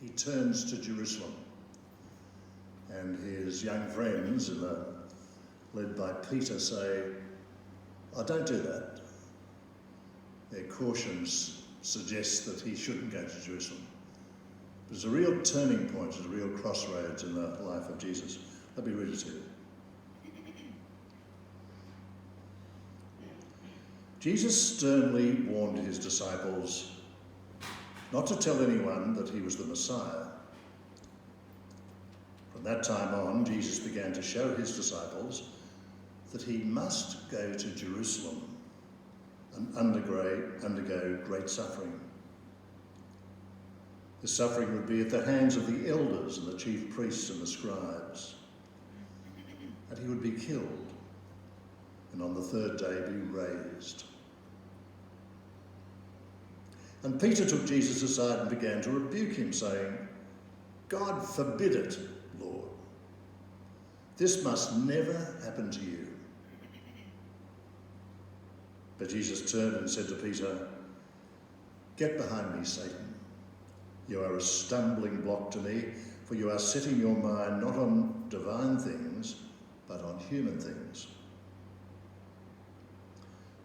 he turns to Jerusalem. And his young friends, led by Peter, say, "Oh, don't do that." Their cautions suggest that he shouldn't go to Jerusalem. There's a real turning point, there's a real crossroads in the life of Jesus. Let me read it to you. Jesus sternly warned his disciples not to tell anyone that he was the Messiah. From that time on, Jesus began to show his disciples that he must go to Jerusalem and undergo great suffering. The suffering would be at the hands of the elders and the chief priests and the scribes. And he would be killed, and on the third day be raised. And Peter took Jesus aside and began to rebuke him, saying, "God forbid it, Lord. This must never happen to you." But Jesus turned and said to Peter, "Get behind me, Satan. You are a stumbling block to me, for you are setting your mind not on divine things, but on human things."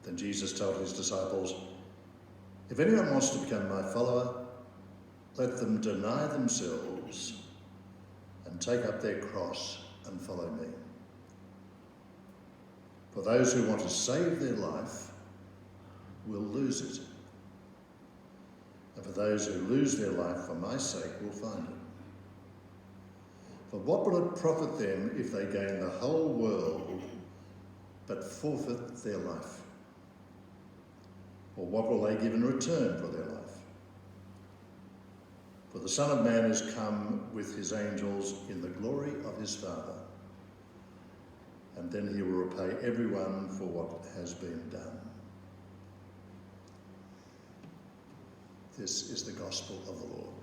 Then Jesus told his disciples, "If anyone wants to become my follower, let them deny themselves and take up their cross and follow me. For those who want to save their life will lose it. And for those who lose their life for my sake will find it. For what will it profit them if they gain the whole world but forfeit their life? Or what will they give in return for their life? For the Son of Man has come with his angels in the glory of his Father, and then he will repay everyone for what has been done." This is the gospel of the Lord.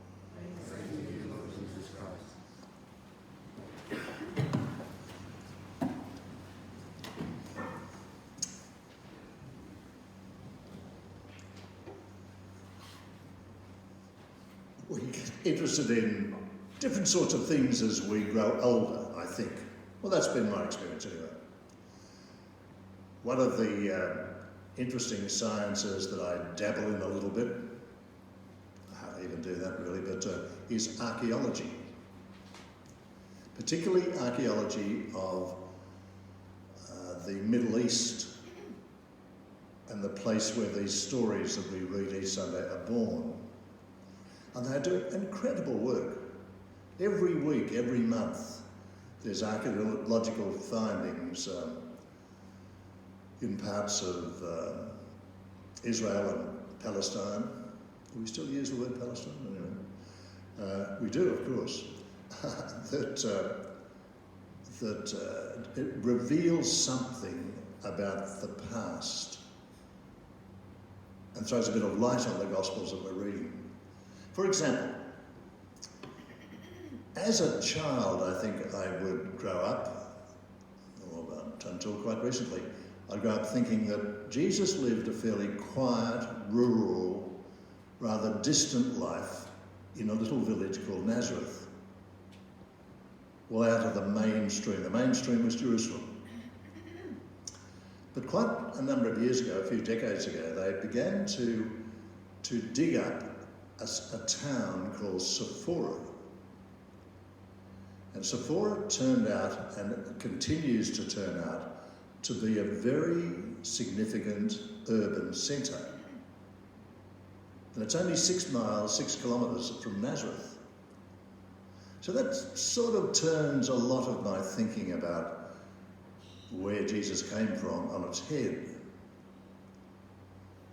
Thank you, Lord Jesus Christ. We get interested in different sorts of things as we grow older, I think. Well, that's been my experience anyway. One of the interesting sciences that I dabble in a little bit, I hardly even do that really, but is archaeology. Particularly archaeology of the Middle East and the place where these stories that we read each Sunday are born. And they're doing incredible work. Every week, every month, there's archaeological findings in parts of Israel and Palestine. Do we still use the word Palestine? Anyway, we do, of course. that it reveals something about the past and throws a bit of light on the Gospels that we're reading. For example, as a child, I think I would grow up, or until quite recently, I grew up thinking that Jesus lived a fairly quiet, rural, rather distant life in a little village called Nazareth. Well, out of the mainstream. The mainstream was Jerusalem. But quite a number of years ago, a few decades ago, they began to dig up a town called Sephora. And Sephora turned out, and continues to turn out, to be a very significant urban centre. And it's only 6 miles, 6 kilometres from Nazareth. So that sort of turns a lot of my thinking about where Jesus came from on its head.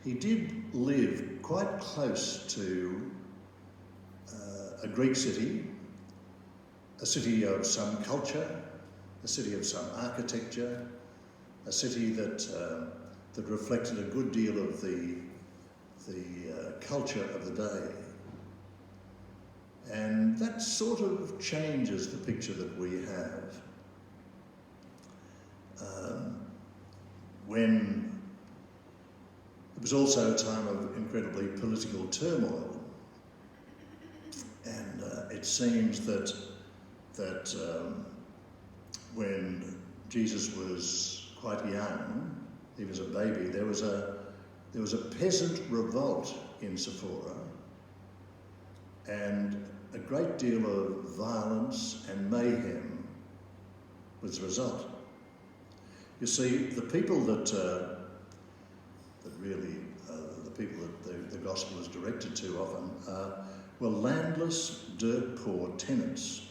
He did live quite close to a Greek city, a city of some culture, a city of some architecture, a city that reflected a good deal of the culture of the day. And that sort of changes the picture that we have. When it was also a time of incredibly political turmoil, and it seems that when Jesus was quite young, he was a baby, there was a peasant revolt in Sephora, and a great deal of violence and mayhem was the result. You see, the people that really the people that the gospel is directed to often were landless, dirt-poor tenants.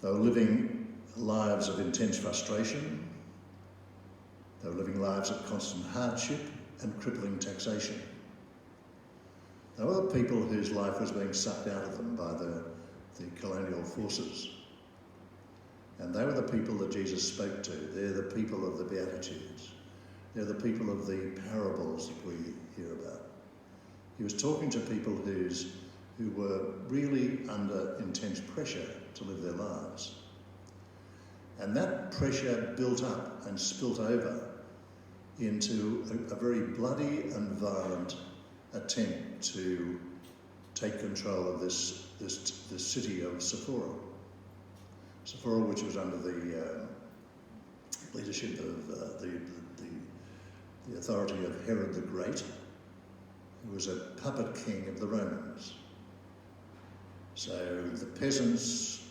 They were living lives of intense frustration. They were living lives of constant hardship and crippling taxation. They were the people whose life was being sucked out of them by the colonial forces. And they were the people that Jesus spoke to. They're the people of the Beatitudes. They're the people of the parables that we hear about. He was talking to people who were really under intense pressure to live their lives. And that pressure built up and spilt over into a very bloody and violent attempt to take control of this city of Sephora. Sephora, which was under the leadership of the authority of Herod the Great, who was a puppet king of the Romans. So the peasants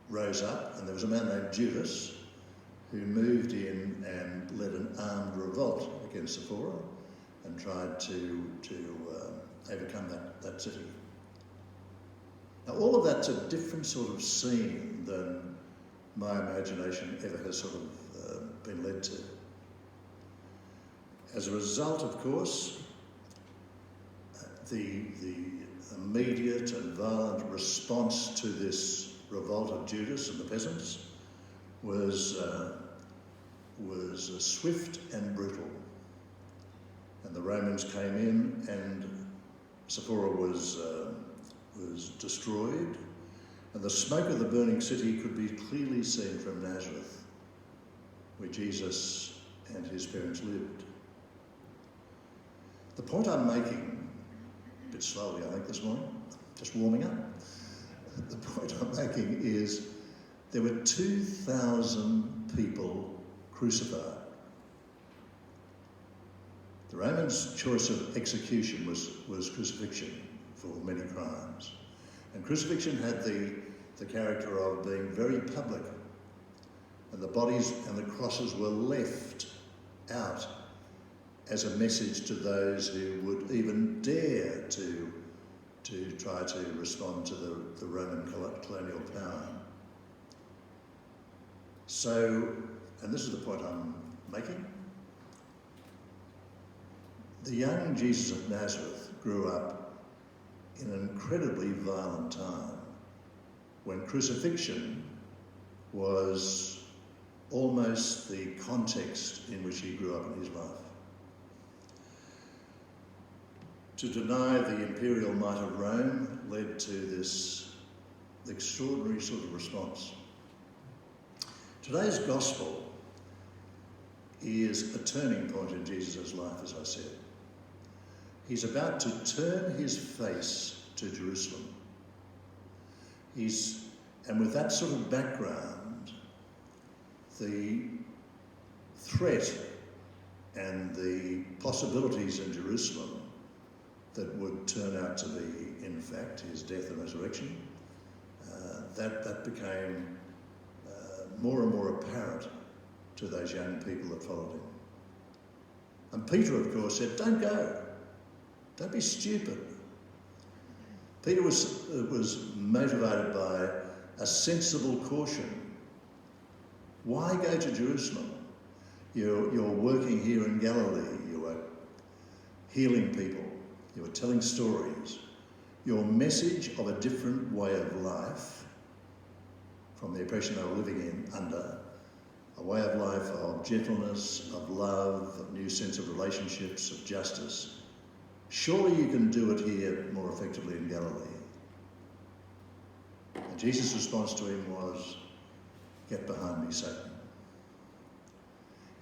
rose up, and there was a man named Judas who moved in and led an armed revolt against Sephora and tried to overcome that city. Now, all of that's a different sort of scene than my imagination ever has sort of been led to. As a result, of course, the immediate and violent response to this revolt of Judas and the peasants was swift and brutal. And the Romans came in, and Sephora was destroyed, and the smoke of the burning city could be clearly seen from Nazareth, where Jesus and his parents lived. The point I'm making, a bit slowly I think this morning, just warming up, the point I'm making is there were 2,000 people crucified. The Romans' choice of execution was crucifixion for many crimes. And crucifixion had the character of being very public. And the bodies and the crosses were left out as a message to those who would even dare to try to respond to the Roman colonial power. So, and this is the point I'm making, the young Jesus of Nazareth grew up in an incredibly violent time when crucifixion was almost the context in which he grew up in his life. To deny the imperial might of Rome led to this extraordinary sort of response. Today's gospel is a turning point in Jesus' life, as I said. He's about to turn his face to Jerusalem. And with that sort of background, the threat and the possibilities in Jerusalem that would turn out to be, in fact, his death and resurrection, that became more and more apparent to those young people that followed him. And Peter, of course, said, "Don't go. Don't be stupid." Peter was motivated by a sensible caution. Why go to Jerusalem? You're working here in Galilee. You are healing people. You are telling stories. Your message of a different way of life from the oppression they were living under, a way of life of gentleness, of love, of new sense of relationships, of justice. Surely you can do it here more effectively in Galilee. And Jesus' response to him was, "Get behind me, Satan."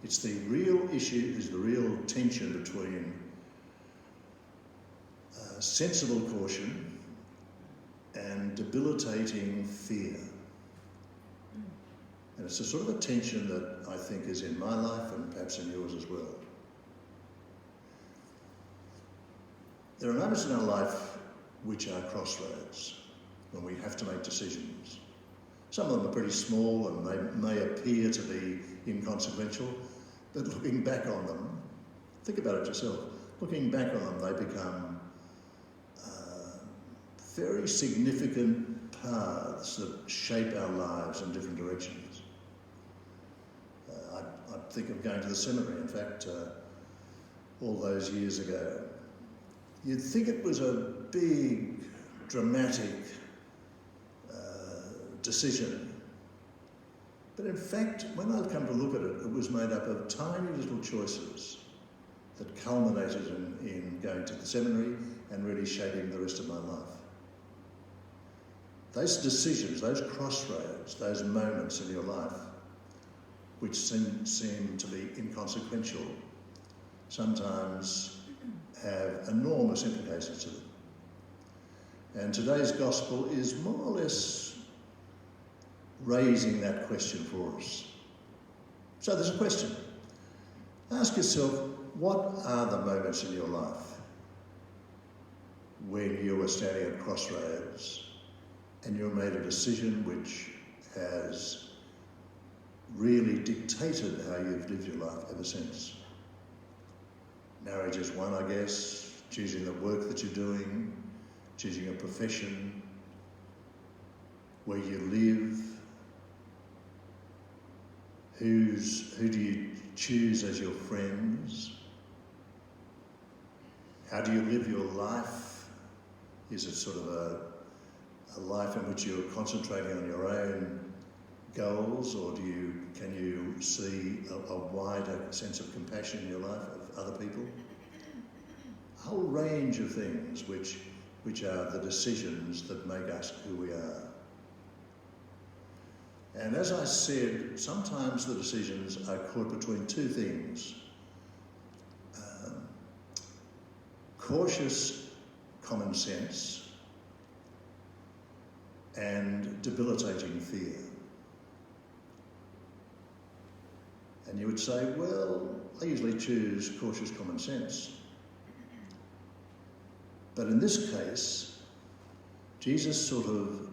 It's the real issue, is the real tension between sensible caution debilitating fear. And it's a sort of a tension that I think is in my life and perhaps in yours as well. There are moments in our life which are crossroads, when we have to make decisions. Some of them are pretty small and they may appear to be inconsequential, but looking back on them, think about it yourself, looking back on them, they become very significant paths that shape our lives in different directions. I think of going to the seminary, in fact, all those years ago. You'd think it was a big, dramatic decision. But in fact, when I'd come to look at it, it was made up of tiny little choices that culminated in going to the seminary and really shaping the rest of my life. Those decisions, those crossroads, those moments in your life, which seem to be inconsequential, sometimes have enormous implications to them. And today's gospel is more or less raising that question for us. So there's a question. Ask yourself, what are the moments in your life when you are standing at crossroads and you've made a decision which has really dictated how you've lived your life ever since? Marriage is one, I guess, choosing the work that you're doing, choosing a profession, where you live, who do you choose as your friends? How do you live your life? Is it sort of a life in which you're concentrating on your own goals, or can you see a wider sense of compassion in your life of other people? A whole range of things which are the decisions that make us who we are. And as I said, sometimes the decisions are caught between two things. Cautious common sense and debilitating fear. And you would say, well, I usually choose cautious common sense. But in this case, Jesus sort of,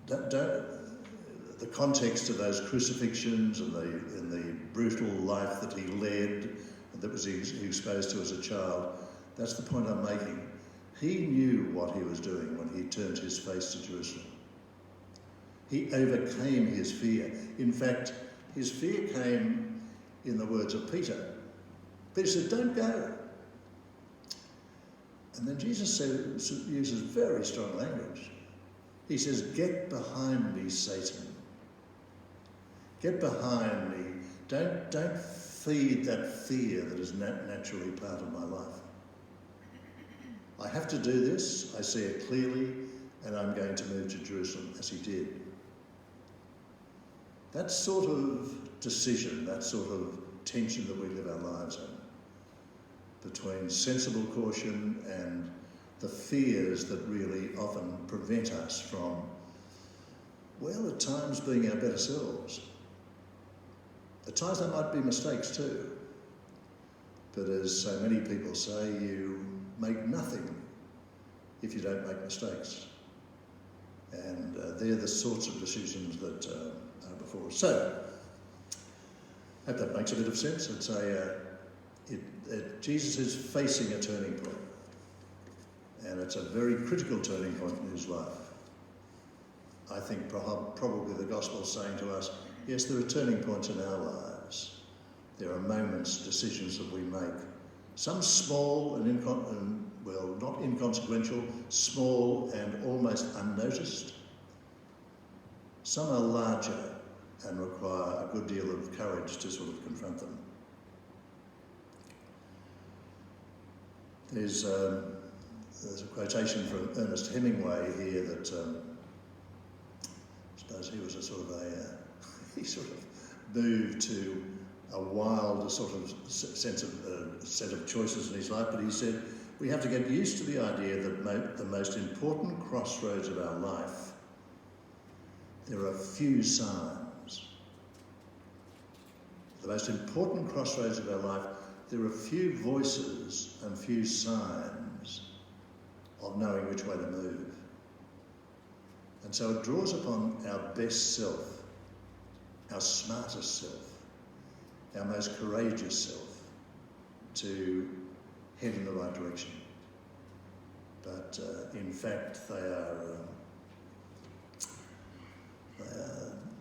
the context of those crucifixions and the brutal life that he led, that was exposed to as a child, that's the point I'm making. He knew what he was doing when he turned his face to Jerusalem. He overcame his fear. In fact, his fear came in the words of Peter. Peter said, "Don't go." And then Jesus uses very strong language. He says, "Get behind me, Satan. Get behind me. Don't feed that fear that is naturally part of my life. I have to do this, I see it clearly, and I'm going to move to Jerusalem," as he did. That sort of decision, that sort of tension that we live our lives in, between sensible caution and the fears that really often prevent us from, well, at times being our better selves. At times there might be mistakes too. But as so many people say, you make nothing if you don't make mistakes. And they're the sorts of decisions that are before us. So, I hope that makes a bit of sense. I'd say Jesus is facing a turning point. And it's a very critical turning point in his life. I think probably the gospel is saying to us, yes, there are turning points in our lives. There are moments, decisions that we make. Some small and not inconsequential, small and almost unnoticed. Some are larger and require a good deal of courage to sort of confront them. There's a quotation from Ernest Hemingway here that I suppose he was he sort of moved to a wilder sort of set of choices in his life, but he said, we have to get used to the idea that the most important crossroads of our life, there are few signs. The most important crossroads of our life, there are few voices and few signs of knowing which way to move. And so it draws upon our best self, our smartest self, our most courageous self to head in the right direction. But in fact,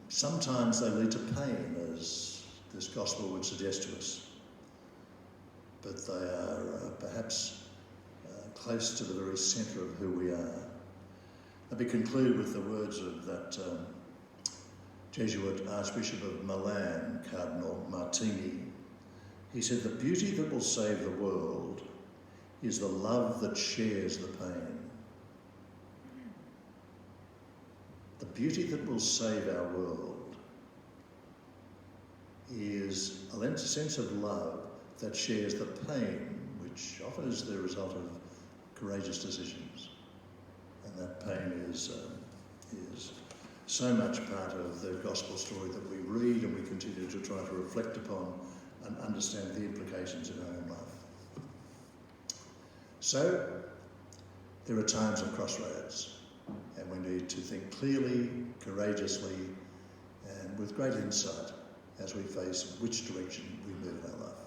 sometimes they lead to pain, as this gospel would suggest to us. But they are perhaps close to the very centre of who we are. Let me conclude with the words of that Jesuit Archbishop of Milan, Cardinal Martini. He said, "The beauty that will save the world is the love that shares the pain." The beauty that will save our world is a sense of love that shares the pain, which often is the result of courageous decisions. And that pain is so much part of the gospel story that we read and we continue to try to reflect upon and understand the implications in our own life. So, there are times of crossroads, and we need to think clearly, courageously, and with great insight as we face which direction we move in our life.